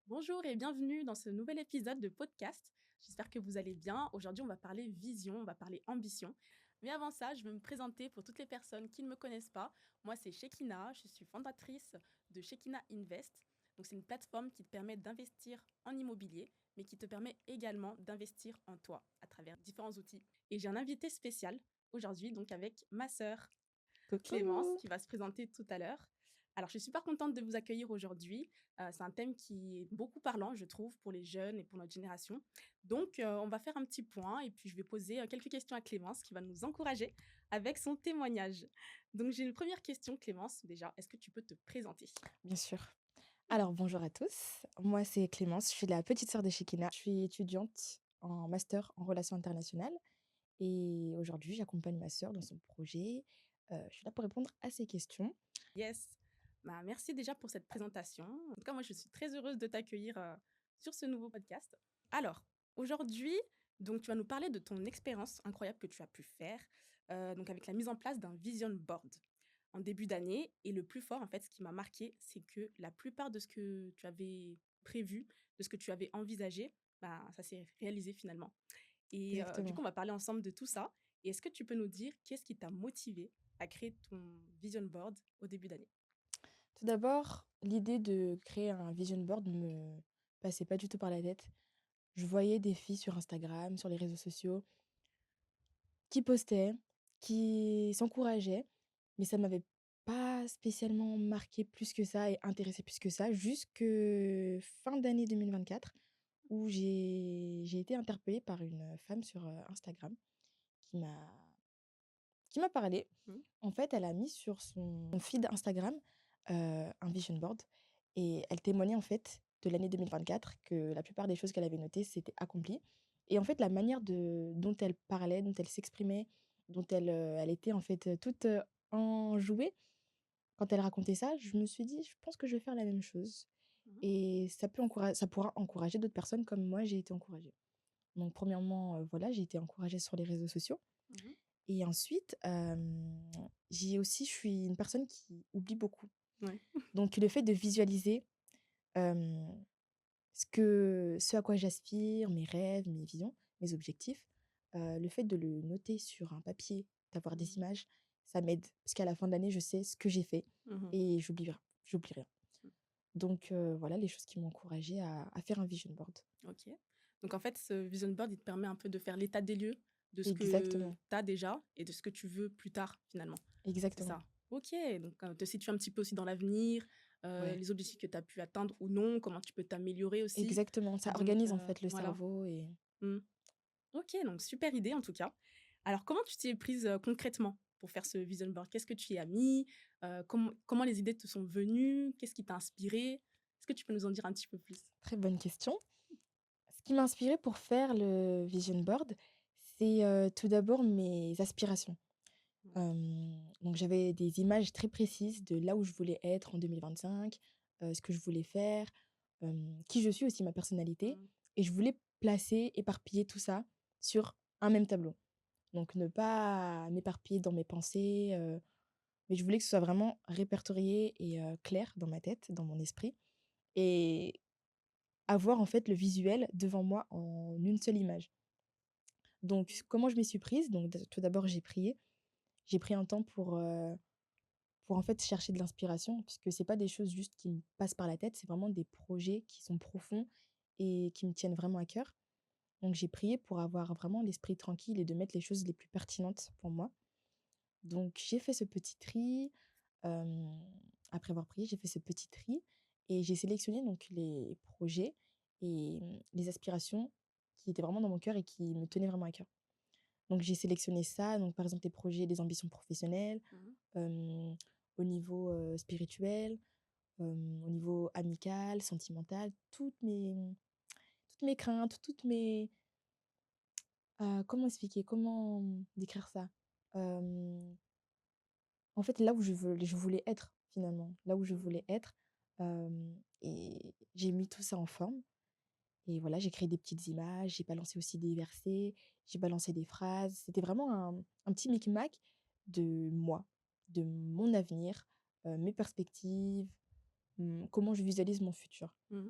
Bonjour et bienvenue dans ce nouvel épisode de podcast. J'espère que vous allez bien. Aujourd'hui, on va parler vision, on va parler ambition. Mais avant ça, je veux me présenter pour toutes les personnes qui ne me connaissent pas. Moi, c'est Shekina, je suis fondatrice de Shekina Invest. Donc, c'est une plateforme qui te permet d'investir en immobilier, mais qui te permet également d'investir en toi à travers différents outils. Et j'ai un invité spécial aujourd'hui, donc avec ma sœur Clémence, Coucou! qui va se présenter tout à l'heure. Alors, je suis super contente de vous accueillir aujourd'hui. C'est un thème qui est beaucoup parlant, je trouve, pour les jeunes et pour notre génération. Donc, on va faire un petit point et puis je vais poser quelques questions à Clémence qui va nous encourager avec son témoignage. Donc, j'ai une première question, Clémence. Déjà, est-ce que tu peux te présenter? Bien sûr. Alors bonjour à tous, moi c'est Clémence, je suis la petite sœur de Shekina. Je suis étudiante en master en relations internationales et aujourd'hui j'accompagne ma sœur dans son projet. Je suis là pour répondre à ses questions. Yes. Bah, merci déjà pour cette présentation. En tout cas, moi, je suis très heureuse de t'accueillir sur ce nouveau podcast. Alors, aujourd'hui, donc, tu vas nous parler de ton expérience incroyable que tu as pu faire, donc avec la mise en place d'un vision board en début d'année. Et le plus fort, en fait, ce qui m'a marqué, c'est que la plupart de ce que tu avais prévu, de ce que tu avais envisagé, bah, ça s'est réalisé finalement. Et du Exactement. coup, on va parler ensemble de tout ça. Et est-ce que tu peux nous dire qu'est-ce qui t'a motivé à créer ton vision board au début d'année? Tout d'abord, l'idée de créer un vision board me passait pas du tout par la tête. Je voyais des filles sur Instagram, sur les réseaux sociaux, qui postaient, qui s'encourageaient, mais ça m'avait pas spécialement marqué plus que ça et intéressé plus que ça, jusque fin d'année 2024 où j'ai été interpellée par une femme sur, Instagram qui m'a qui m'a parlé. Mmh. En fait, elle a mis sur son feed Instagram, un vision board et elle témoignait en fait de l'année 2024 que la plupart des choses qu'elle avait notées s'étaient accomplies et en fait la manière dont elle parlait, dont elle s'exprimait, dont elle était en fait, toute, enjouée quand elle racontait ça, je me suis dit: «Je pense que je vais faire la même chose Mmh. et ça pourra encourager d'autres personnes comme moi j'ai été encouragée». Donc premièrement, voilà, j'ai été encouragée sur les réseaux sociaux Mmh. et ensuite, je suis une personne qui oublie beaucoup. Ouais. Donc le fait de visualiser, hem, ce à quoi j'aspire, mes rêves, mes visions, mes objectifs, le fait de le noter sur un papier, d'avoir des Mmh. images, ça m'aide. Parce qu'à la fin de l'année, je sais ce que j'ai fait Mmh. et j'oublie rien. Mmh. Donc voilà les choses qui m'ont encouragée à faire un vision board. OK. Donc en fait, ce vision board, il te permet un peu de faire l'état des lieux de ce que Exactement, tu as déjà et de ce que tu veux plus tard, finalement. C'est exactement. ça? OK, donc te situer un petit peu aussi dans l'avenir, Ouais, les objectifs que tu as pu atteindre ou non, comment tu peux t'améliorer aussi. exactement. Ça Donc organise en fait le voilà. cerveau et Mmh. OK, donc super idée en tout cas. Alors comment tu t'y es prise, concrètement pour faire ce vision board? Qu'est-ce que tu y as mis? Comment les idées te sont venues? Qu'est-ce qui t'a inspiré? Est-ce que tu peux nous en dire un petit peu plus? très bonne question. Ce qui m'a inspirée pour faire le vision board, c'est, tout d'abord mes aspirations. Mmh. Donc j'avais des images très précises de là où je voulais être en 2025, ce que je voulais faire, qui je suis aussi, ma personnalité Mmh. et je voulais placer, éparpiller tout ça sur un même tableau. Donc ne pas m'éparpiller dans mes pensées, mais je voulais que ce soit vraiment répertorié et clair dans ma tête, dans mon esprit et avoir en fait le visuel devant moi en une seule image. Donc comment je m'y suis prise? Donc tout d'abord j'ai prié. J'ai pris un temps pour en fait chercher de l'inspiration puisque c'est pas des choses juste qui me passent par la tête, c'est vraiment des projets qui sont profonds et qui me tiennent vraiment à cœur. Donc j'ai prié pour avoir vraiment l'esprit tranquille et de mettre les choses les plus pertinentes pour moi. Donc j'ai fait ce petit tri, hem, après avoir prié, j'ai fait ce petit tri et j'ai sélectionné donc les projets et les aspirations qui étaient vraiment dans mon cœur et qui me tenaient vraiment à cœur. Donc j'ai sélectionné ça, donc par exemple les projets, des ambitions professionnelles, Mmh. hem, au niveau, spirituel, au niveau amical, sentimental, toutes mes craintes, toutes mes comment expliquer? Comment décrire ça? Hem En fait, là où je voulais être finalement, là où je Mmh. voulais être, et j'ai mis tout ça en forme et voilà, j'ai créé des petites images, j'ai balancé aussi des versets, j'ai balancé des phrases. C'était vraiment un petit micmac de moi, de mon avenir, mes perspectives, comment je visualise mon futur. Mmh.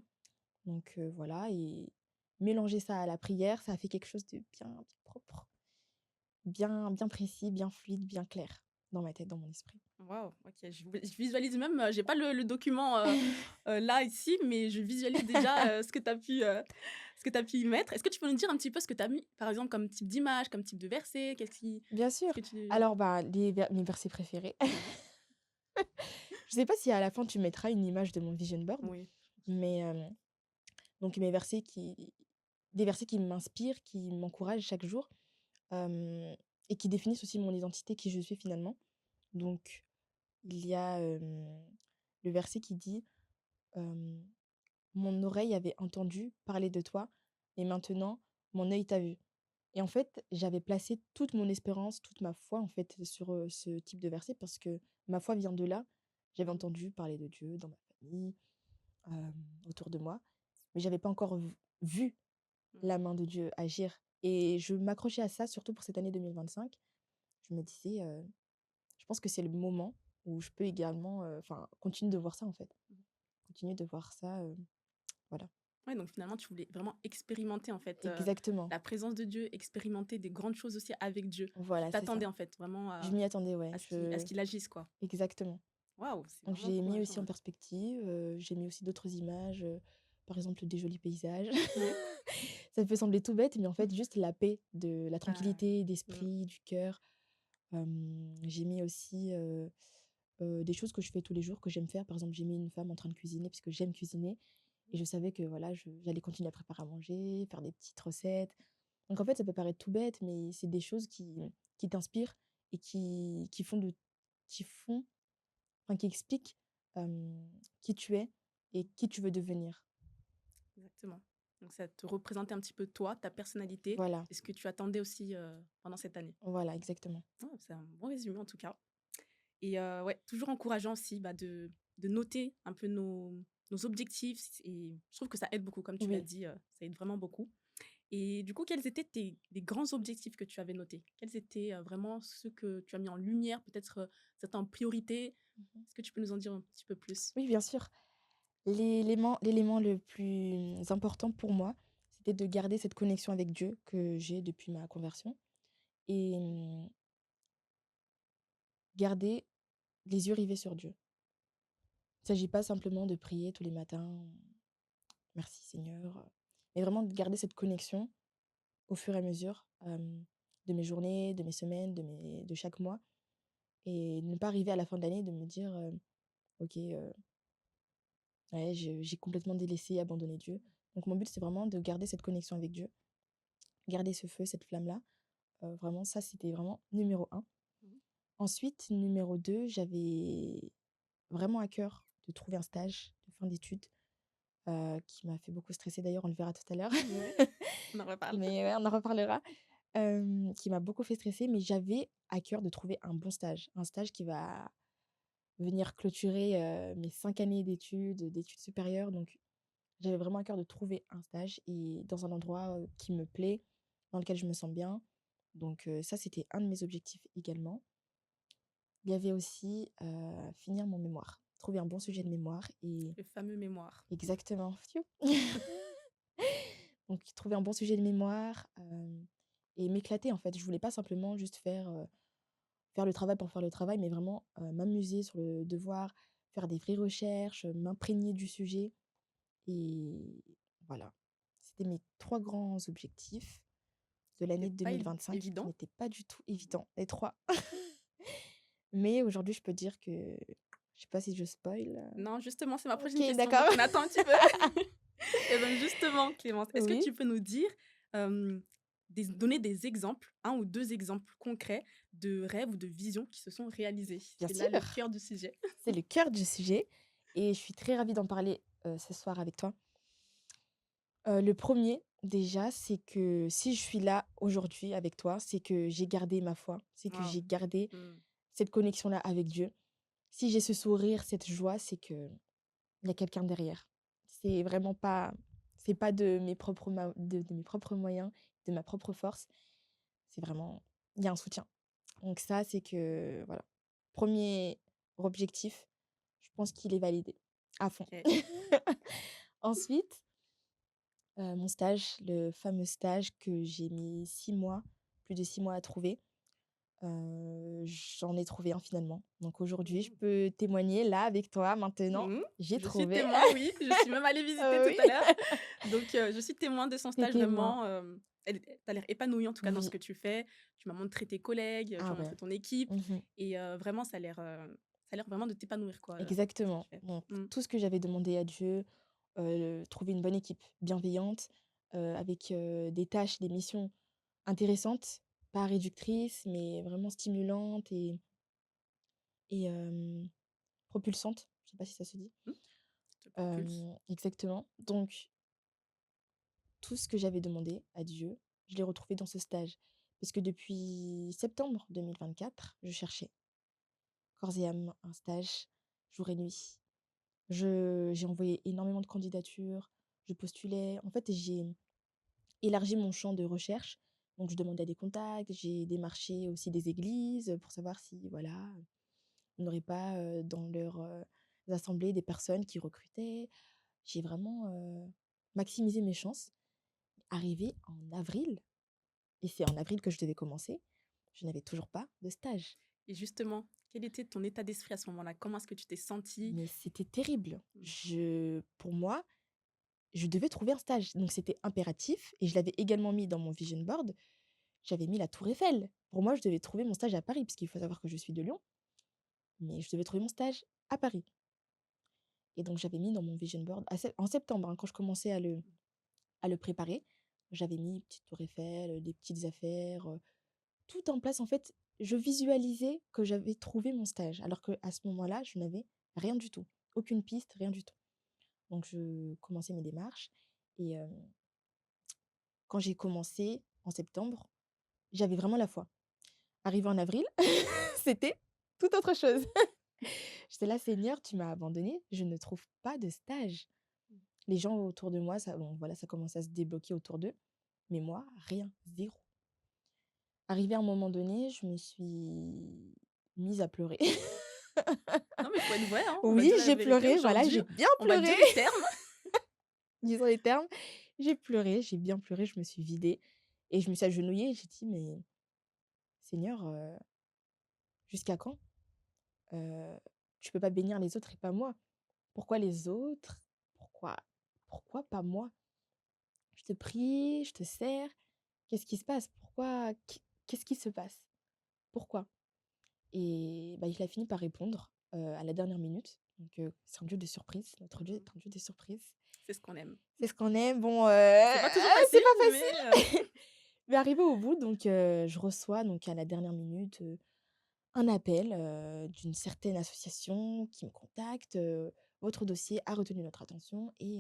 Donc voilà, et mélanger ça à la prière, ça a fait quelque chose de bien, bien propre, bien, bien précis, bien fluide, bien clair dans ma tête, dans mon esprit. Waouh, OK, je visualise même, j'ai pas le document, là, ici, mais je visualise déjà, ce que tu as pu, ce que tu pu y mettre. Est-ce que tu peux nous dire un petit peu ce que tu as mis, par exemple, comme type d'image, comme type de verset? Bien Qu'est-ce sûr. que tu Alors, bah, mes versets préférés. ouais, Je sais pas si à la fin tu mettras une image de mon vision board, oui. mais donc des versets qui m'inspirent, qui m'encouragent chaque jour, hem et qui définissent aussi mon identité, qui je suis finalement. Donc il y a, le verset qui dit, hem: «Mon oreille avait entendu parler de toi et maintenant mon œil t'a vu». Et en fait, j'avais placé toute mon espérance, toute ma foi, en fait, sur, ce type de verset parce que ma foi vient de là. J'avais Mmh, entendu parler de Dieu dans ma famille, autour de moi, mais j'avais pas encore vu mmh. la main de Dieu agir, et je m'accrochais à ça surtout pour cette année 2025. Je me disais, je pense que c'est le moment où je peux également, enfin, continuer de voir ça, en fait. Mmh. Continuer de voir ça, voilà. Ouais, donc finalement, tu voulais vraiment expérimenter, en fait, Exactement. la présence de Dieu, expérimenter des grandes choses aussi avec Dieu. Tu Voilà, c'est ça. t'attendais, en fait, vraiment Je m'y attendais, ouais, à ce qu'il agisse, quoi. exactement. Waouh, c'est Donc vraiment j'ai mis encourageant, aussi en ouais. perspective, j'ai mis aussi d'autres images, par exemple des jolis paysages. Ouais. Ça peut sembler tout bête, mais en fait juste la paix, de la Ah, tranquillité mmh, d'esprit, du cœur. J'ai mis aussi, des choses que je fais tous les jours, que j'aime faire. Par exemple, j'ai mis une femme en train de cuisiner parce que j'aime cuisiner, et je savais que voilà, j'allais continuer à préparer à manger, faire des petites recettes. Donc en fait, ça peut paraître tout bête, mais c'est des choses qui t'inspirent et qui font, enfin, qui expliquent, qui tu es et qui tu veux devenir. exactement. Donc ça te représentait un petit peu toi, ta personnalité Voilà, et ce que tu attendais aussi, pendant cette année. voilà, exactement. Oh, c'est un bon résumé, en tout cas. Et ouais, toujours encourageant aussi, bah, de noter un peu nos objectifs et je trouve que ça aide beaucoup, comme tu l'as Oui, dit, ça aide vraiment beaucoup. Et du coup, quels étaient les grands objectifs que tu avais notés? Quels étaient, vraiment ceux que tu as mis en lumière, peut-être, certains en priorité? Mmh. Est-ce que tu peux nous en dire un petit peu plus? Oui, bien sûr. L'élément le plus important pour moi, c'était de garder cette connexion avec Dieu que j'ai depuis ma conversion, et garder les yeux rivés sur Dieu. Il s'agit pas simplement de prier tous les matins: «Merci Seigneur», mais vraiment de garder cette connexion au fur et à mesure, de mes journées, de mes semaines, de chaque mois, et ne pas arriver à la fin de l'année de me dire, «OK, ouais, j'ai complètement délaissé, abandonné Dieu». Donc mon but, c'est vraiment de garder cette connexion avec Dieu, garder ce feu, cette flamme-là. Vraiment, ça, c'était vraiment numéro un. Mmh. Ensuite, numéro 2, j'avais vraiment à cœur de trouver un stage de fin d'études, qui m'a fait beaucoup stresser d'ailleurs, on le verra tout à l'heure. Ouais, on en reparle. Mais ouais, on en reparlera. Qui m'a beaucoup fait stresser, mais j'avais à cœur de trouver un stage qui va venir clôturer, mes 5 années d'études supérieures. Donc j'avais vraiment à cœur de trouver un stage, et dans un endroit, qui me plaît, dans lequel je me sens bien. Donc ça, c'était un de mes objectifs également. Il y avait aussi, finir mon mémoire, trouver un bon sujet de Mmh. mémoire, et Le fameux mémoire. exactement, fiou. Donc trouver un bon sujet de mémoire, et m'éclater en fait. Je voulais pas simplement juste faire le travail pour faire le travail, mais vraiment, m'amuser sur le devoir, faire des vraies recherches, m'imprégner du sujet, et voilà. C'était mes 3 grands objectifs de C'était l'année pas 2025, qui évident. n'étaient pas du tout évidents, les 3. Mais aujourd'hui, je peux dire que je sais pas si je spoil, Non, justement, c'est ma prochaine OK, question, donc d'accord. on attend un petit peu. Et ben justement, Clémence, est-ce que Oui, tu peux nous dire, donner des exemples, un ou 2 exemples concrets de rêves ou de visions qui se sont réalisés? bien C'est là sûr, le cœur du sujet. c'est le cœur du sujet, et je suis très ravie d'en parler, ce soir avec toi. Le 1er, déjà, c'est que si je suis là aujourd'hui avec toi, c'est que j'ai gardé ma foi, c'est que Waouh! j'ai gardé Mmh. cette connexion-là avec Dieu. Si j'ai ce sourire, cette joie, c'est qu'il y a quelqu'un derrière. C'est vraiment pas c'est pas de mes propres moyens, de ma propre force, c'est vraiment il y a un soutien. Donc ça, c'est que voilà, premier objectif, je pense qu'il est validé à fond. OK. Ensuite, Mon stage, le fameux stage que j'ai mis 6 mois, plus de 6 mois à trouver. J'en ai trouvé un finalement. Donc aujourd'hui, je Mmh. peux témoigner là avec toi maintenant. Mmh. J'ai Je suis trouvé. témoin, oui, je suis même allée visiter tout Oui, à l'heure. Donc je suis témoin de son tu stage témoin. vraiment, elle tu as l'air épanoui en tout cas dans ce Oui. que tu fais. Tu m'as montré tes collègues, tu Ah m'as ouais. montré ton équipe Mmh. et vraiment ça a l'air vraiment de t'épanouir quoi, ce que tu Exactement. fais. Donc Mmh. tout ce que j'avais demandé à Dieu, trouver une bonne équipe bienveillante, avec, des tâches, des missions intéressantes, pas réductrices, mais vraiment stimulantes et propulsantes. Je sais pas si ça se dit? Mmh. Ça te propulse. Exactement. Donc tout ce que j'avais demandé à Dieu, je l'ai retrouvé dans ce stage. Parce que depuis septembre 2024, je cherchais corps et âme un stage, jour et nuit. J'ai envoyé énormément de candidatures, je postulais. En fait, j'ai élargi mon champ de recherche. Donc, je demandais à des contacts, j'ai démarché aussi des églises pour savoir si, voilà, on n'aurait pas dans leurs assemblées des personnes qui recrutaient. J'ai vraiment maximisé mes chances. Arrivé en avril, et c'est en avril que je devais commencer, je n'avais toujours pas de stage. Et justement, quel était ton état d'esprit à ce moment-là? Comment est-ce que tu t'es sentie? Mais c'était terrible. Mmh. Pour moi, je devais trouver un stage. Donc c'était impératif et je l'avais également mis dans mon vision board. J'avais mis la Tour Eiffel. Pour moi, je devais trouver mon stage à Paris, parce qu'il faut savoir que je suis de Lyon, mais je devais trouver mon stage à Paris. Et donc j'avais mis dans mon vision board, en septembre, hein, quand je commençais à le préparer, j'avais mis petite Tour Eiffel, des petites affaires, tout en place. En fait, je visualisais que j'avais trouvé mon stage, alors qu'à ce moment-là, je n'avais rien du tout. Aucune piste, rien du tout. Donc je commençais mes démarches et quand j'ai commencé en septembre, j'avais vraiment la foi. Arrivé en avril, c'était tout autre chose. J'étais là: «Seigneur, tu m'as abandonnée, je ne trouve pas de stage». Les gens autour de moi, ça bon, voilà, ça commençait à se débloquer autour d'eux, mais moi, rien, zéro. Arrivé à un moment donné, je me suis mise à pleurer. Non, mais il faut être vrai, hein, on va Oui, dire la j'ai vérité pleuré, voilà, aujourd'hui, j'ai bien on va pleuré, dire les termes. disons les termes. J'ai pleuré, j'ai bien pleuré, je me suis vidée et je me suis agenouillée et j'ai dit: «Mais Seigneur, jusqu'à quand? Heu, Tu peux pas bénir les autres et pas moi. Pourquoi les autres? Pourquoi pourquoi pas moi? Je te prie, je te sers, qu'est-ce qui se passe? Pourquoi? Qu'est-ce qui se passe? Pourquoi?» Et bah, il a fini par répondre, à la dernière minute. Donc c'est un Dieu de surprise, notre Dieu Mmh. est un Dieu de surprise. C'est ce qu'on aime. C'est ce qu'on aime. Bon, C'est pas toujours c'est facile, pas mais facile, mais arrivé au bout, donc je reçois donc à la dernière minute, un appel, d'une certaine association qui me contacte, «Votre dossier a retenu notre attention et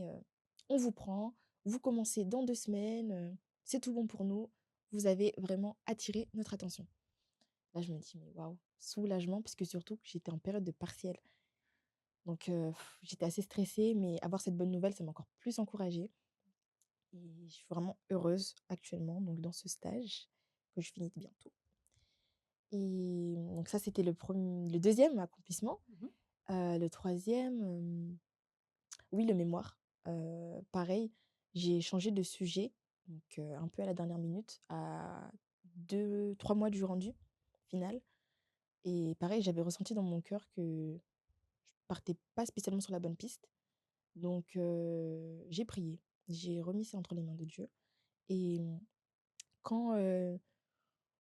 on vous prend, vous commencez dans 2 semaines, c'est tout bon pour nous, vous avez vraiment attiré notre attention». Là, je me dis: «Mais waouh!» Soulagement, parce que surtout que j'étais en période de partiel. Donc j'étais assez stressée, mais avoir cette bonne nouvelle, ça m'a encore plus encouragée et je suis vraiment heureuse actuellement, donc dans ce stage que je finis bientôt. Et donc ça, c'était le deuxième accomplissement. mmh Le troisième, oui, le mémoire. Pareil, j'ai changé de sujet, donc un peu à la dernière minute, à 2 3 mois du rendu final. Et pareil, j'avais ressenti dans mon cœur que je partais pas spécialement sur la bonne piste. Donc j'ai prié, j'ai remis ça entre les mains de Dieu et quand,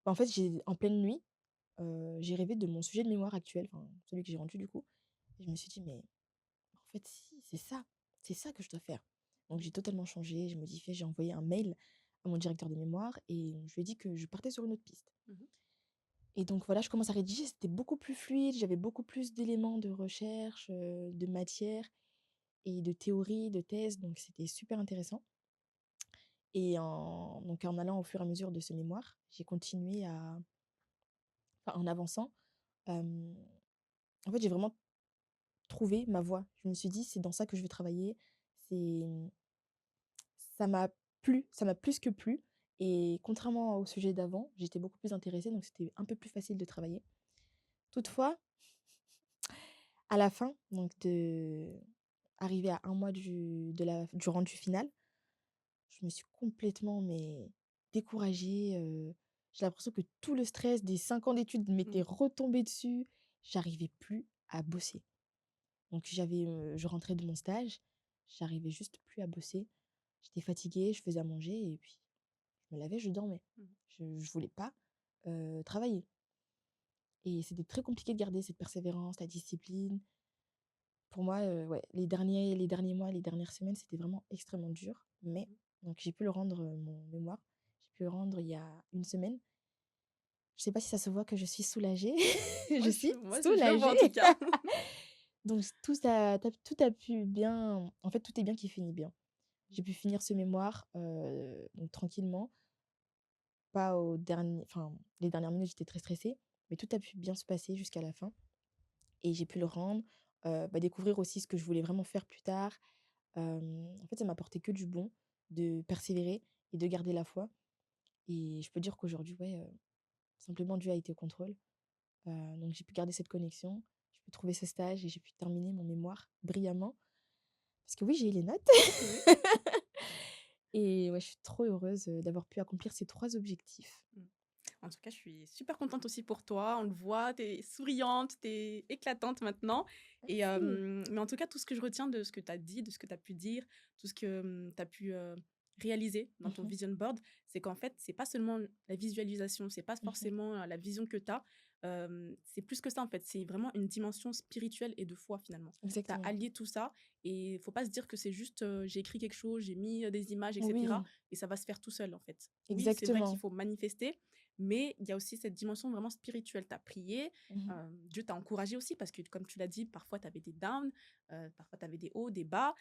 bah, en fait, j'ai en pleine nuit, j'ai rêvé de mon sujet de mémoire actuel, enfin celui que j'ai rendu du coup, et je me suis dit: «Mais en fait si, c'est ça que je dois faire». Donc j'ai totalement changé, j'ai modifié, j'ai envoyé un mail à mon directeur de mémoire et je lui ai dit que je partais sur une autre piste. Mmh. Et donc voilà, je commence à rédiger, c'était beaucoup plus fluide, j'avais beaucoup plus d'éléments de recherche, de matière et de théorie, de thèse, donc c'était super intéressant. Et en allant au fur et à mesure de ce mémoire, j'ai continué en avançant, hem, en fait, j'ai vraiment trouvé ma voie. Je me suis dit: «C'est dans ça que je veux travailler». C'est, ça m'a ça m'a plus que plu et contrairement au sujet d'avant, j'étais beaucoup plus intéressée, donc c'était un peu plus facile de travailler. Toutefois, à la fin, donc arrivé à un mois du rendu final, je me suis complètement découragée. J'ai l'impression que tout le stress des 5 ans d'études m'était Mmh. retombé dessus. J'arrivais plus à bosser. Donc je rentrais de mon stage, j'arrivais juste plus à bosser. J'étais fatiguée, je faisais à manger et puis je me lavais, je dormais. Mmh. Je voulais pas, travailler et c'était très compliqué de garder cette persévérance, la discipline. Pour moi, ouais, les derniers mois, les dernières semaines, c'était vraiment extrêmement dur, mais donc j'ai pu le rendre, mon mémoire. J'ai pu le rendre il y a une semaine. Je sais pas si ça se voit que je suis soulagée. Je suis Je le vois en tout soulagée. cas. Donc tout a pu bien en fait, tout est bien qui finit bien. J'ai pu finir ce mémoire, donc tranquillement, pas au dernier enfin, les dernières minutes, j'étais très stressée, mais tout a pu bien se passer jusqu'à la fin et j'ai pu le rendre, découvrir aussi ce que je voulais vraiment faire plus tard. En fait, ça m'a apporté que du bon, de persévérer et de garder la foi et je peux dire qu'aujourd'hui, ouais, simplement Dieu a été au contrôle. Donc j'ai pu garder cette connexion, j'ai pu trouver ce stage et j'ai pu terminer mon mémoire brillamment. Parce que oui, j'ai eu les notes Mmh. et ouais, je suis trop heureuse, d'avoir pu accomplir ces 3 objectifs. Mmh. En tout cas, je suis super contente aussi pour toi. On le voit, tu es souriante, tu es éclatante maintenant. Et, Merci. mais en tout cas, tout ce que je retiens de ce que tu as dit, de ce que tu as pu dire, tout ce que tu as pu réaliser dans ton Mmh. vision board, c'est qu'en fait, c'est pas seulement la visualisation, c'est pas Mmh. forcément la vision que tu as. C'est plus que ça, en fait. C'est vraiment une dimension spirituelle et de foi, finalement. Tu as Exactement. allié tout ça et il faut pas se dire que c'est juste j'ai écrit quelque chose, j'ai mis des images, etc. Oui, Et ça va se faire tout seul, en fait. Oui, c'est vrai qu'il exactement. faut manifester, mais il y a aussi cette dimension vraiment spirituelle. Tu as prié, Mmh. Dieu t'a encouragé aussi parce que, comme tu l'as dit, parfois tu avais des downs, parfois tu avais des hauts, des bas.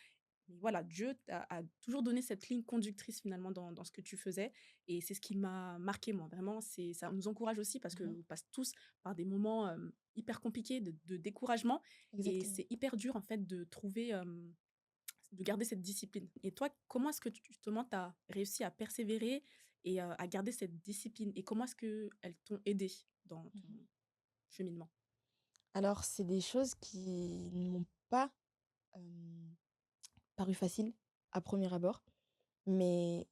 Mais voilà, Dieu a toujours donné cette ligne conductrice finalement dans ce que tu faisais. Et c'est ce qui m'a marqué, moi. Vraiment, ça nous encourage aussi parce Mmh. qu'on passe tous par des moments hyper compliqués de découragement. Et Exactement. c'est hyper dur, en fait, de trouver, de garder cette discipline. Et toi, comment est-ce que justement tu as réussi à persévérer et à garder cette discipline? Et comment est-ce qu'elles t'ont aidé dans ton Mmh. cheminement? Alors, c'est des choses qui ne m'ont pas, hem, paru faciles à premier abord, mais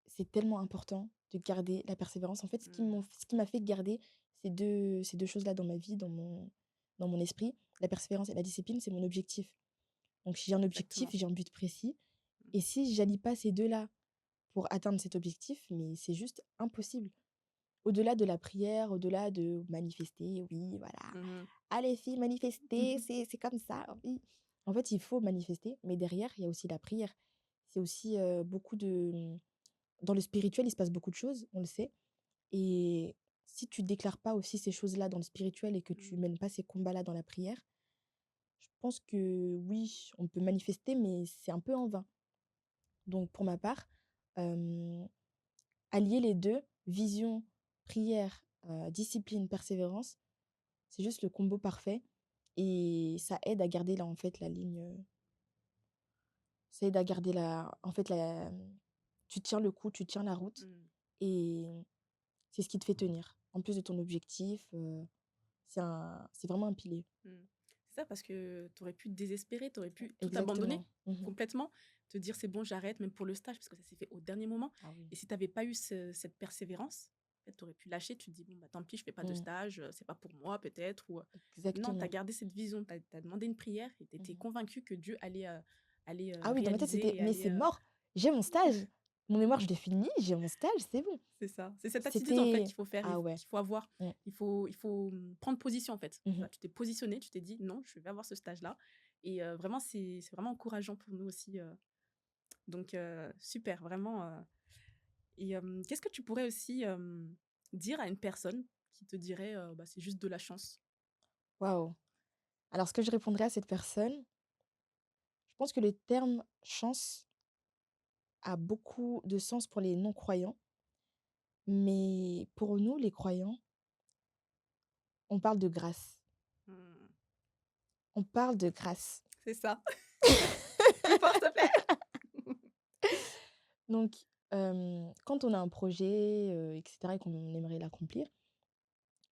c'est tellement important de garder la persévérance. En fait, Mmh. ce qui m'a fait garder ces deux choses-là dans ma vie, dans mon esprit, la persévérance et la discipline, c'est mon objectif. Donc j'ai un objectif, Exactement. j'ai un but précis Mmh. et si j'allie pas ces 2 là pour atteindre cet objectif, mais c'est juste impossible. Au-delà de la prière, au-delà de manifester, oui, voilà. Mmh. «Allez filles, manifestez, c'est comme ça, oui». En fait, il faut manifester, mais derrière, il y a aussi la prière. C'est aussi, beaucoup dans le spirituel, il se passe beaucoup de choses, on le sait et si tu déclares pas aussi ces choses-là dans le spirituel et que tu Mmh. mènes pas ces combats-là dans la prière, je pense que oui, on peut manifester, mais c'est un peu en vain. Donc pour ma part, hem, allier les 2 vision, prière, discipline, persévérance, c'est juste le combo parfait et ça aide à garder là, en fait, la ligne, ça aide à garder la en fait, tu tiens le coup, tu tiens la route Mmh. et c'est ce qui te fait tenir. En plus de ton objectif, c'est vraiment un pilier. Mmh. C'est ça, parce que tu aurais pu te désespérer, tu aurais pu tout abandonner Exactement. Mmh. complètement, te dire: «C'est bon, j'arrête», même pour le stage, parce que ça s'est fait au dernier moment. Ah oui. Et si tu avais pas eu cette persévérance, en fait, tu aurais pu lâcher, tu te dis: «Bon, bah, tant pis, je fais pas de Mmh. stage, c'est pas pour moi peut-être», ou non, tu as Exactement. gardé cette vision, tu as demandé une prière et tu étais Mmh. convaincue que Dieu allait Ah oui, dans ma tête, c'était: réaliser et «Mais allait, c'est mort, j'ai mon stage, mon mémoire, je l'ai fini, j'ai mon stage, c'est bon». c'est ça. C'est cette attitude, en fait, C'était qu'il faut faire et ah ouais. qu'il faut avoir. Mmh. Il faut prendre position, en fait. Mmh. Voilà, tu t'es positionné, tu t'es dit: «Non, je vais avoir ce stage-là», et vraiment, c'est vraiment encourageant pour nous aussi, donc super, vraiment, et qu'est-ce que tu pourrais aussi, dire à une personne qui te dirait, bah: «C'est juste de la chance»? Waouh! Alors ce que je répondrais à cette personne, je pense que le terme «chance» a beaucoup de sens pour les non-croyants, mais pour nous, les croyants, on parle de grâce. Mmh, On parle de grâce. c'est ça. Plus fort, s'il te plaît. Donc, quand on a un projet, et cetera et qu'on aimerait l'accomplir,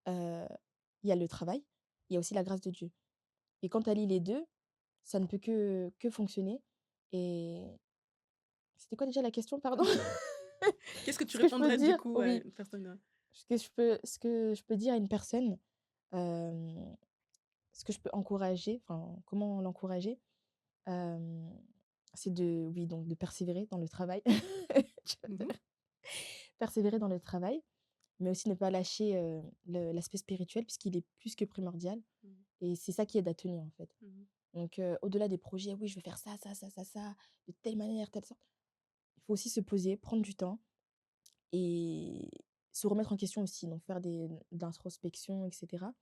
heu, il y a le travail, il y a aussi la grâce de Dieu et quand tu allies les 2, ça ne peut que fonctionner et C'était quoi déjà la question, pardon? Qu'est-ce que tu Ce que je peux répondrais du dire coup à oui, une personne, ce que je peux dire à une personne, hem, ce que je peux encourager, enfin, comment l'encourager? Hem, c'est de oui, donc de persévérer dans le travail. Mmh. Persévérer dans le travail, mais aussi ne pas lâcher, l'aspect spirituel puisqu'il est plus que primordial Mmh. et c'est ça qui aide à tenir, en fait. Mmh. Donc au-delà des projets: «Oui, je veux faire ça, ça, ça, ça, ça, de telle manière, telle sorte». Il faut aussi se poser, prendre du temps et se remettre en question aussi, donc faire de l'introspection et cetera.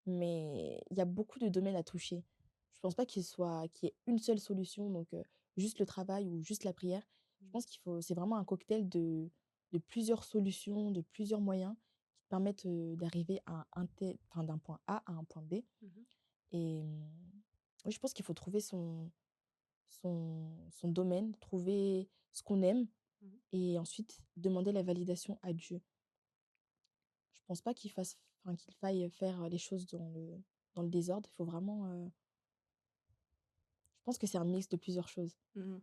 Mais il y a beaucoup de domaines à toucher. Je pense pas qu'il y ait une seule solution, donc juste le travail ou juste la prière. Je Mmh. pense qu'il faut c'est vraiment un cocktail de plusieurs solutions, de plusieurs moyens qui te permettent, d'arriver à enfin, d'un point A à un point B Mmh. et oui, je pense qu'il faut trouver son domaine, trouver ce qu'on aime Mmh. et ensuite demander la validation à Dieu. Je pense pas qu'il faille faire les choses dans le désordre. Il faut vraiment, je pense que c'est un mix de plusieurs choses. Mmh.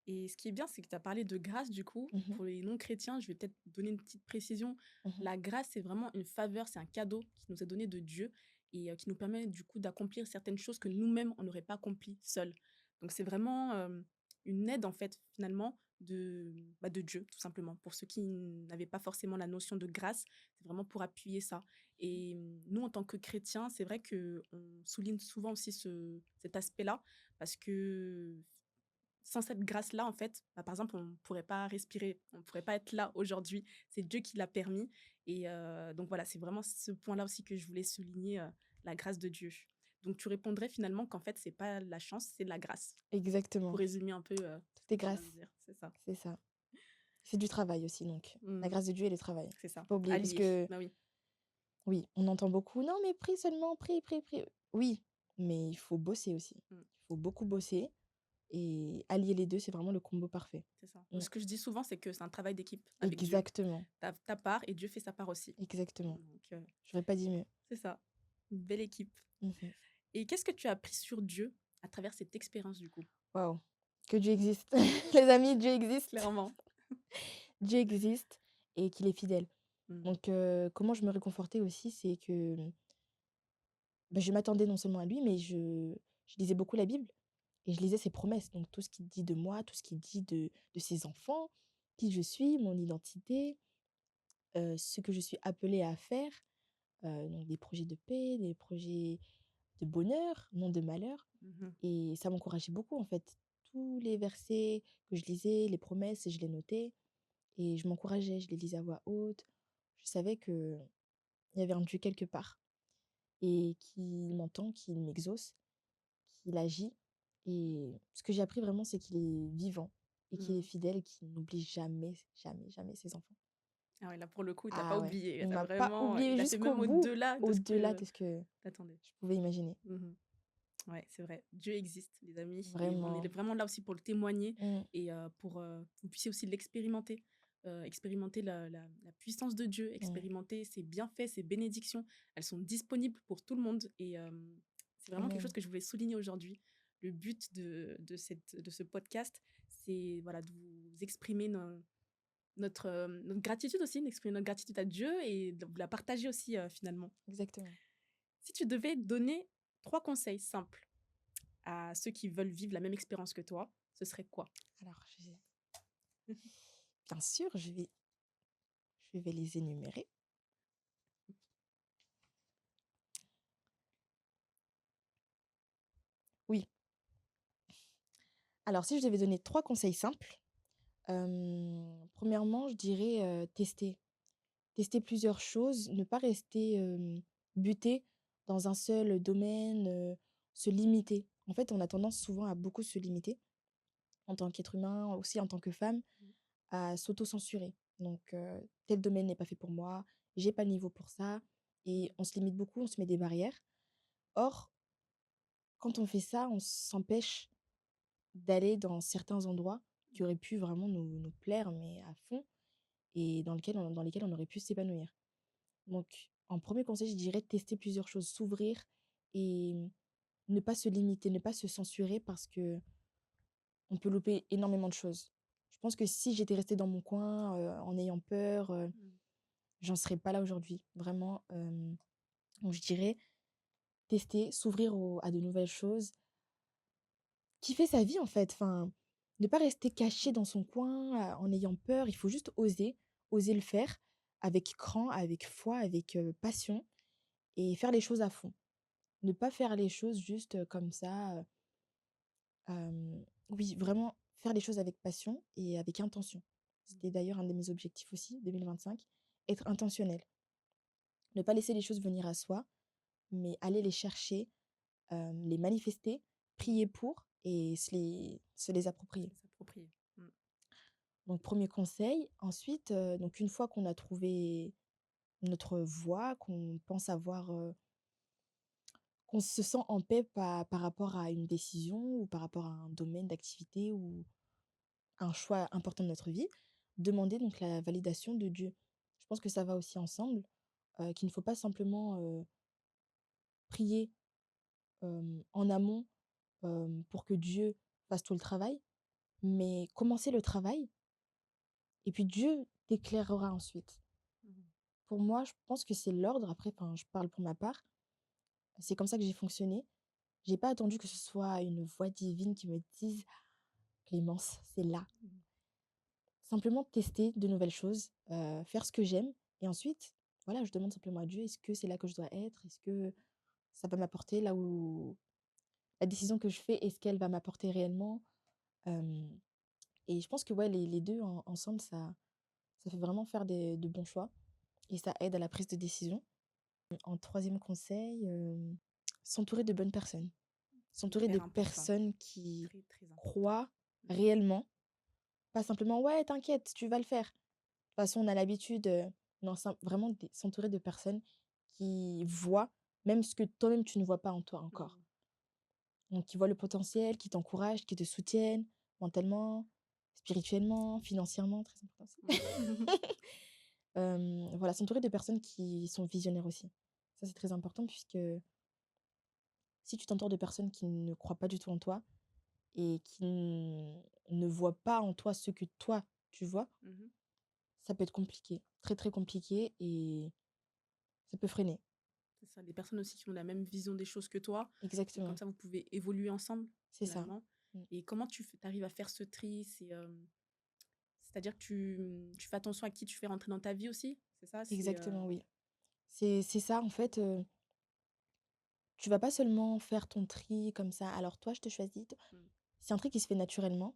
Et ce qui est bien, c'est que tu as parlé de grâce, du coup. Mmh mh. Pour les non-chrétiens, je vais peut-être donner une petite précision. Mmh. La grâce, c'est vraiment une faveur, c'est un cadeau qui nous est donné de Dieu et qui nous permet, du coup, d'accomplir certaines choses que nous-mêmes, on n'aurait pas accomplies seuls. Donc, c'est vraiment une aide, en fait, finalement, de Dieu, tout simplement. Pour ceux qui n'avaient pas forcément la notion de grâce, c'est vraiment pour appuyer ça. Et nous, en tant que chrétiens, c'est vrai qu'on souligne souvent aussi cet aspect-là parce que sans cette grâce-là, en fait, bah, par exemple, on ne pourrait pas respirer, on ne pourrait pas être là aujourd'hui. C'est Dieu qui l'a permis. Et donc voilà, c'est vraiment ce point-là aussi que je voulais souligner, la grâce de Dieu. Donc tu répondrais finalement qu'en fait, c'est pas la chance, c'est la grâce. Pour Exactement. résumer un peu ce Tout que est tu viens de grâce, dire, c'est ça. c'est ça. C'est du travail aussi donc. La Mhm. grâce de Dieu et le travail. C'est Faut ça. pas oublier parce Allié. que Bah oui, oui, on entend beaucoup: «Non mais prie seulement, prie, prie, prie». Oui, mais il faut bosser aussi. mm, Il faut beaucoup bosser et allier les 2 c'est vraiment le combo parfait. c'est ça. Mmh. Ce que je dis souvent, c'est que c'est un travail d'équipe avec Dieu. Exactement, T'as ta part et Dieu fait sa part aussi. exactement. Donc J'aurais pas dit mieux. c'est ça. Une belle équipe. Mmh mh. Et qu'est-ce que tu as appris sur Dieu à travers cette expérience du coup? Waouh! Que Dieu existe. Les amis, Dieu existe. Clairement. Dieu existe et qu'il est fidèle. Mmh. Donc comment je me réconfortais aussi, c'est que, bah, je m'attendais non seulement à lui, mais je lisais beaucoup la Bible et je lisais ses promesses. Donc tout ce qu'il dit de moi, tout ce qu'il dit de ses enfants, qui je suis, mon identité, ce que je suis appelée à faire, donc des projets de paix, des projets de bonheur, non de malheur Mmh. et ça m'encourageait beaucoup en fait. Tous les versets que je lisais, les promesses, je les notais et je m'encourageais, je les lisais à voix haute. Je savais qu'il y avait un Dieu quelque part et qui m'entend, qui m'exauce, qu'il agit. Et ce que j'ai appris vraiment, c'est qu'il est vivant et qu'il est Mmh. fidèle et qu'il n'oublie jamais, jamais, jamais ses enfants. Ah ouais, là, pour le coup, il t'a pas Ah ouais, oublié. il Tu m'a pas vraiment oublié il a fait jusqu'au même bout, au-delà de ce au-delà que de ce que tu attendais. je pouvais imaginer. Mmh. Ouais, c'est vrai. Dieu existe, les amis, et on est Vraiment. vraiment là aussi pour le témoigner Mmh, et pour, que vous puissiez aussi l'expérimenter. Expérimenter la puissance de Dieu, mmh. expérimenter ses bienfaits, ses bénédictions. Elles sont disponibles pour tout le monde et c'est vraiment quelque chose Amen. que je voulais souligner aujourd'hui. Le but de ce podcast, c'est voilà, de vous exprimer notre gratitude aussi, d'exprimer notre gratitude à Dieu et de la partager aussi, finalement. Exactement. Si tu devais donner 3 conseils simples à ceux qui veulent vivre la même expérience que toi, ce serait quoi? Alors, bien sûr, je vais les énumérer. Oui. Alors, si je devais donner 3 conseils simples, premièrement, je dirais, tester. Tester plusieurs choses, ne pas rester, buté dans un seul domaine, se limiter. En fait, on a tendance souvent à beaucoup se limiter, en tant qu'être humain, aussi en tant que femme, Mmh. à s'auto-censurer. Donc, tel domaine n'est pas fait pour moi, j'ai pas le niveau pour ça et Mmh. on se limite beaucoup, on se met des barrières. Or, quand on fait ça, on s'empêche d'aller dans certains endroits qui auraient pu vraiment nous plaire, mais à fond et dans lesquels on aurait pu s'épanouir. Donc, en premier conseil, je dirais tester plusieurs choses, s'ouvrir et ne pas se limiter, ne pas se censurer parce que on peut louper énormément de choses. Je pense que si j'étais restée dans mon coin, en ayant peur, Mmh. j'en serais pas là aujourd'hui, vraiment, donc je dirais tester, s'ouvrir à de nouvelles choses, kiffer sa vie en fait, enfin, ne pas rester caché Mmh. dans son coin, en ayant peur. Il faut juste oser, oser le faire avec cran, avec foi, avec, passion et faire les choses à fond. Ne pas faire les choses juste, comme ça, oui, vraiment faire les choses avec passion et avec intention. Mmh. C'était d'ailleurs un de mes objectifs aussi, 2025, être intentionnel. Ne pas laisser les choses venir à soi, mais aller les chercher, les manifester, Mmh. prier pour et se les approprier. C'est s'approprier. Mmh. Donc premier conseil. Ensuite, donc une fois qu'on a trouvé notre voie, qu'on pense avoir, qu'on se sent en paix par rapport à une décision ou par rapport à un domaine d'activité ou un choix important de notre vie, demander donc la validation de Dieu. Je pense que ça va aussi ensemble, qu'il ne faut pas simplement, prier, en amont, pour que Dieu fasse tout le travail, mais commencer le travail et puis Dieu t'éclairera ensuite. Mmh. Pour moi, je pense que c'est l'ordre. Après, enfin, je parle pour ma part, c'est comme ça que j'ai fonctionné. J'ai pas attendu que ce soit une voix divine qui me dise: «Clémence, c'est là». Mmh. Simplement tester de nouvelles choses, faire ce que j'aime et ensuite, voilà, je demande simplement à Dieu: «Est-ce que c'est là que je dois être? Est-ce que ça va m'apporter là où la décision que je fais, est-ce qu'elle va m'apporter réellement?» hem et je pense que, ouais, les 2 ensemble, ça fait vraiment faire de bons choix et ça aide à la prise de décision. En troisième conseil, s'entourer de bonnes personnes. C'est S'entourer de hyper important, personnes qui très, très important. croient Mmh. réellement, pas simplement: «Ouais, t'inquiète, tu vas le faire». De toute façon, on a l'habitude, non, vraiment s'entourer de personnes qui voient même ce que toi-même tu ne vois pas en toi encore. Mmh. Donc qui voient le potentiel, qui t'encouragent, qui te soutiennent mentalement, spirituellement, financièrement, très important aussi. Mmh. Voilà, s'entourer de personnes qui sont visionnaires aussi. Ça, c'est très important puisque si tu t'entoures de personnes qui ne croient pas du tout en toi et qui ne voient pas en toi ce que toi, tu vois, Mmh. ça peut être compliqué, très, très compliqué et ça peut freiner. C'est ça, des personnes aussi qui ont la même vision des choses que toi et comme Exactement, ça vous pouvez évoluer ensemble c'est ça. finalement. Mmh. Et comment tu arrives à faire ce tri? C'est-à-dire que tu fais attention à qui tu fais rentrer dans ta vie aussi? C'est ça? Exactement, oui. C'est ça, en fait, tu vas pas seulement faire ton tri comme ça: «Alors toi, je te choisis, toi». Mmh. C'est un tri qui se fait naturellement.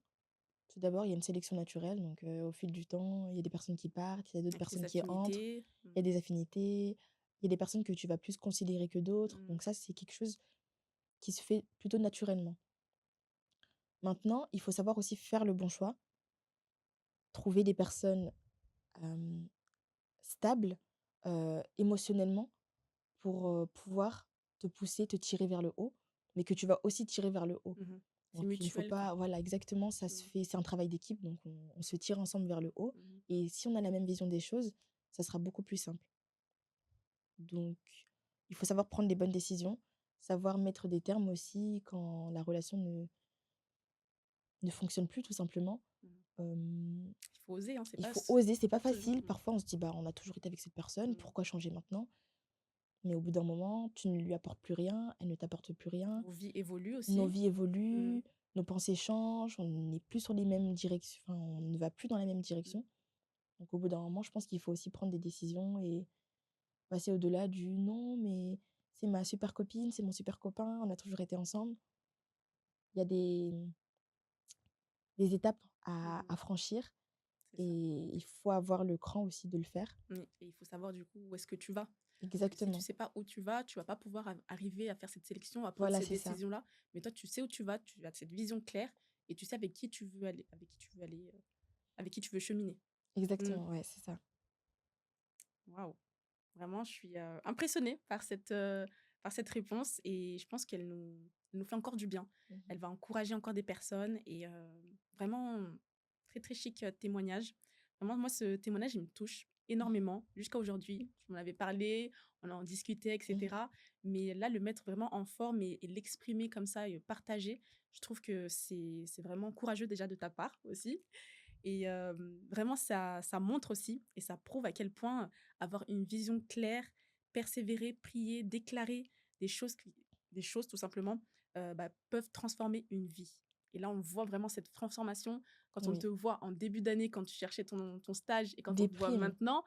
Tout d'abord, il y a une sélection naturelle, donc au fil du temps, il y a des personnes qui partent, il y a d'autres Avec tes personnes qui entrent, affinités. il y a des affinités, il y a des personnes que tu vas plus considérer que d'autres, Mmh. donc ça, c'est quelque chose qui se fait plutôt naturellement. Maintenant, il faut savoir aussi faire le bon choix, trouver des personnes, hem, stables, émotionnellement pour, pouvoir te pousser, te tirer vers le haut, mais que tu vas aussi tirer vers le haut. Mmh. C'est Donc il ne faut mutuel quoi. pas, voilà, exactement, ça se Mmh. fait, c'est un travail d'équipe, donc on se tire ensemble vers le haut Mmh. et si on a la même vision des choses, ça sera beaucoup plus simple. Donc il faut savoir prendre les bonnes décisions, savoir mettre des termes aussi quand la relation ne fonctionne plus tout simplement. Mmh. Hem, Il faut oser, hein, il faut oser, c'est pas facile. mmh. Parfois on se dit: «Bah, on a toujours été avec cette personne, Mmh. pourquoi changer maintenant?» Mais au bout d'un moment, tu ne lui apportes plus rien, elle ne t'apporte plus rien. Vos vies évoluent Nos aussi. vies Mmh. évoluent, nos pensées changent, on n'est plus sur les mêmes directions, enfin, on ne va plus dans la même Mmh. direction. Donc au bout d'un moment, je pense qu'il faut aussi prendre des décisions et passer au-delà du: «Non, mais c'est ma super copine, c'est mon super copain, on a toujours été ensemble». Il y a des étapes Mmh. à franchir C'est et ça. il faut avoir le cran aussi de le faire. Oui et il faut savoir du coup où est-ce que tu vas. Parce que si tu Exactement. sais pas où tu vas pas pouvoir arriver à faire cette sélection, à prendre Voilà, ces c'est ça. décisions-là. Mais toi, tu sais où tu as cette vision claire et tu sais avec qui tu veux aller, avec qui tu veux cheminer. Mmh. Exactement, ouais, c'est ça. Waouh! Vraiment, je suis, impressionnée par cette réponse et je pense qu'elle nous fait encore du bien. Mmh. Elle va encourager encore des personnes et vraiment très, très chic, témoignage. Vraiment, moi, ce témoignage, il me touche énormément jusqu'à aujourd'hui. Je m'en avais parlé, on en discutait, Mmh. etc. Mais là, le mettre vraiment en forme et l'exprimer comme ça et le partager, je trouve que c'est vraiment courageux déjà de ta part aussi. Et vraiment, ça montre aussi et ça prouve à quel point avoir une vision claire, persévérer, prier, déclarer des choses, des choses tout simplement, peuvent transformer une vie. Et là, on voit vraiment cette transformation quand on Oui. te voit en début d'année, quand tu cherchais ton stage et quand on Des te voit primes, maintenant.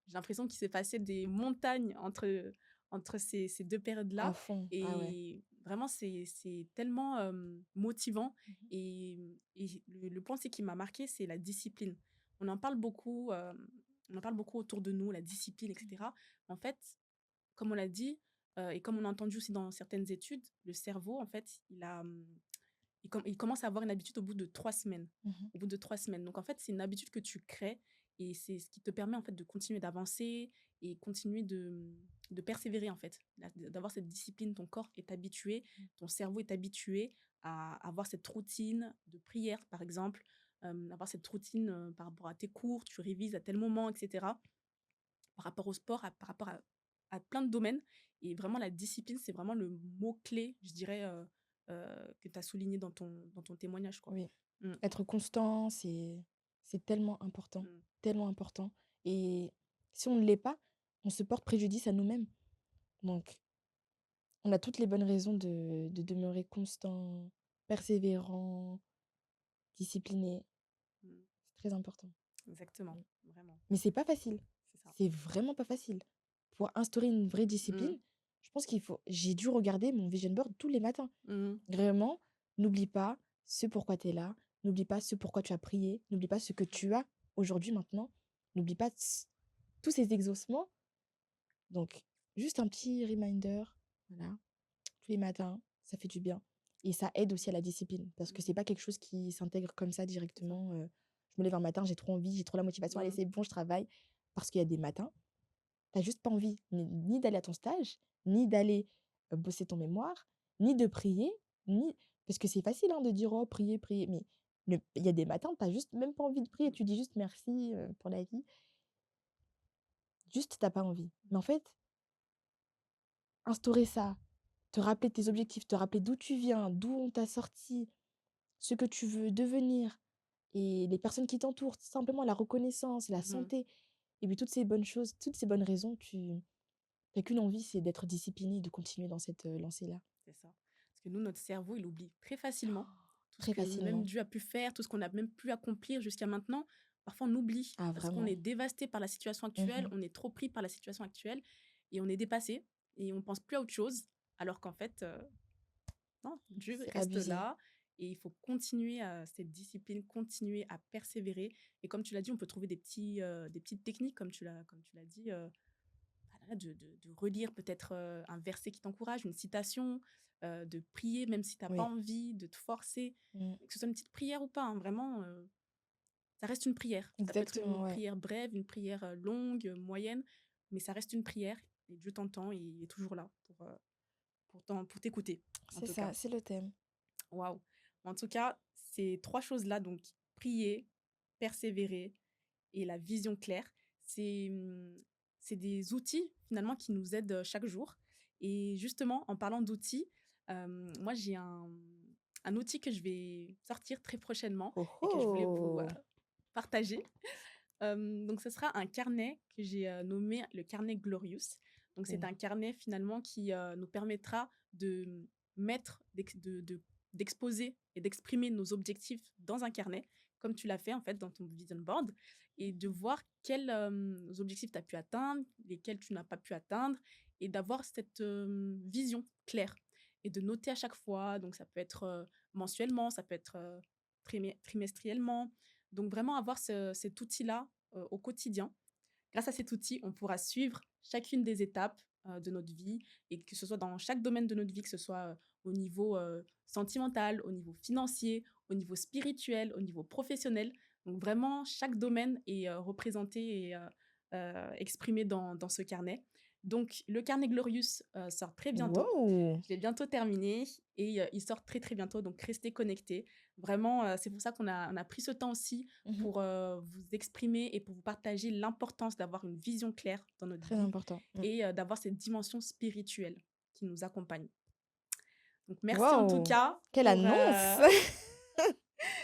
J'ai l'impression qu'il s'est passé des montagnes entre ces deux à périodes-là. fond. Ah ouais. Et vraiment, c'est tellement motivant Mmh. et le point, c'est qui m'a marqué, c'est la discipline. On en parle beaucoup, on en parle beaucoup autour de nous, la discipline, et Mmh. cetera. En fait, comme on l'a dit, et comme on a entendu aussi dans certaines études, le cerveau, en fait, il commence à avoir une habitude au bout de 3 semaines. Mmh. Au bout de 3 semaines. Donc en fait, c'est une habitude que tu crées et c'est ce qui te permet, en fait, de continuer d'avancer et continuer de persévérer, en fait. D'avoir cette discipline, ton corps est habitué, ton cerveau est habitué à avoir cette routine de prière, par exemple, avoir cette routine, par rapport à tes cours, tu révises à tel moment et cetera. Par rapport au sport, par rapport à plein de domaines et vraiment la discipline, c'est vraiment le mot clé, je dirais, que tu as souligné dans ton témoignage, quoi. Oui. Mmh, Être constant, c'est mmh, tellement important et si on ne l'est pas, on se porte préjudice à nous-mêmes. Donc on a toutes les bonnes raisons de demeurer constant, persévérant, discipliné. mmh. C'est très important. Exactement, Mmh. vraiment, Mais c'est pas facile. c'est ça. C'est vraiment pas facile. Pour instaurer une vraie Mmh, discipline, je pense qu'il faut j'ai dû regarder mon vision board tous les matins. mmh, Vraiment, n'oublie pas ce pourquoi tu es là, n'oublie pas ce pourquoi tu as prié, n'oublie pas ce que tu as aujourd'hui, maintenant. N'oublie pas tous ces exaucements. Donc, juste un petit reminder, voilà, tous les matins, ça fait du bien. Et ça aide aussi à la discipline, parce que mmh, c'est pas quelque chose qui s'intègre comme ça c'est ça. directement. Je me lève un matin, j'ai trop envie, j'ai trop la motivation, allez, Mmh, c'est bon, je travaille. Parce qu'il y a des matins, t'as juste pas envie ni d'aller à ton stage, ni d'aller bosser ton mémoire, ni de prier, ni. Parce que c'est facile hein, de dire oh, prier, prier, mais il y a des matins, t'as juste même pas envie de prier, mmh, tu dis juste merci pour la vie. Juste, t'as pas envie. Mais en fait, instaurer ça, te rappeler tes objectifs, te rappeler d'où tu viens, d'où on t'a sorti, ce que tu veux devenir et les personnes qui t'entourent, simplement la reconnaissance, la mmh, santé et puis toutes ces bonnes choses, toutes ces bonnes raisons, tu qu'une envie, c'est d'être discipliné et de continuer dans cette, lancée-là. c'est ça. Parce que nous, notre cerveau, il oublie très facilement tout ce Très que même facilement. Dieu a pu faire, tout ce qu'on a même pu accomplir jusqu'à maintenant. Parfois, on oublie Ah parce qu'on vraiment. est dévasté par la situation actuelle, Mmh. on est trop pris par la situation actuelle et on est dépassé et on pense plus à autre chose alors qu'en fait, non, Dieu C'est reste abusé. là et il faut continuer à cette discipline, continuer à persévérer et comme tu l'as dit, on peut trouver des petites techniques comme tu l'as dit, voilà, de relire peut-être, un verset qui t'encourage, une citation, de prier même si tu as pas Oui. envie, de te forcer, Mmh. que ce soit une petite prière ou pas, hein, vraiment, ça reste une prière. Ça peut être une Exactement, ouais. prière brève, une prière, longue, moyenne, mais ça reste une prière et Dieu t'entend et il est toujours là pour t'écouter, en C'est tout cas. ça, c'est le thème. Waouh! En tout cas, ces 3 choses-là, donc prier, persévérer et la vision claire, c'est des outils finalement qui nous aident, chaque jour et justement en parlant d'outils, moi j'ai un outil que je vais sortir très prochainement Oh et que je voulais vous, oh! partager. Donc ce sera un carnet que j'ai, nommé le carnet Glorious. Donc c'est Oh. un carnet finalement qui, nous permettra de mettre, d'exposer et d'exprimer nos objectifs dans un carnet, comme tu l'as fait en fait dans ton vision board et de voir quels, objectifs tu as pu atteindre, lesquels tu n'as pas pu atteindre et d'avoir cette, vision claire et de noter à chaque fois. Donc ça peut être, mensuellement, ça peut être, trimestriellement. Donc vraiment avoir cet outil-là, au quotidien. Grâce à cet outil, on pourra suivre chacune des étapes, de notre vie et que ce soit dans chaque domaine de notre vie, que ce soit, au niveau, sentimental, au niveau financier, au niveau spirituel, au niveau professionnel. Donc vraiment chaque domaine est, représenté et exprimé dans ce carnet Donc, le Carnet Glorious sort très bientôt. Wow! Je vais bientôt terminer et il sort très très bientôt, donc restez connectés. Vraiment, c'est pour ça qu'on a pris ce temps aussi Mmh. pour vous exprimer et pour vous partager l'importance d'avoir une vision claire dans notre Très vie important. Mmh. et d'avoir cette dimension spirituelle qui nous accompagne. Donc merci en tout Waouh! cas Quelle pour... annonce!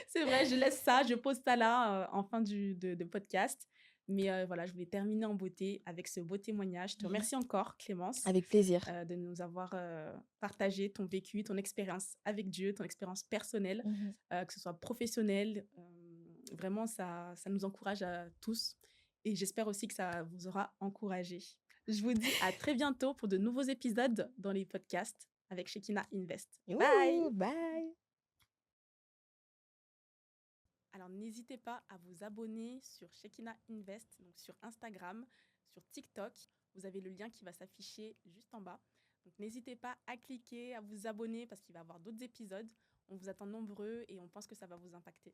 C'est vrai, je laisse ça, je pose ça là en fin de podcast. Mais voilà, je voulais terminer en beauté avec ce beau témoignage. Je te Mmh. remercie encore, Clémence, Avec plaisir. de nous avoir partagé ton vécu, ton expérience avec Dieu, ton expérience personnelle, Mmh. que ce soit professionnelle. Vraiment, ça nous encourage à tous. Et j'espère aussi que ça vous aura encouragé. Je vous dis à très bientôt pour de nouveaux épisodes dans les podcasts avec Shekina Invest. Bye! Ouh, bye! Alors n'hésitez pas à vous abonner sur Shekina Invest, donc sur Instagram, sur TikTok. Vous avez le lien qui va s'afficher juste en bas. Donc n'hésitez pas à cliquer, à vous abonner parce qu'il va y avoir d'autres épisodes. On vous attend nombreux et on pense que ça va vous impacter.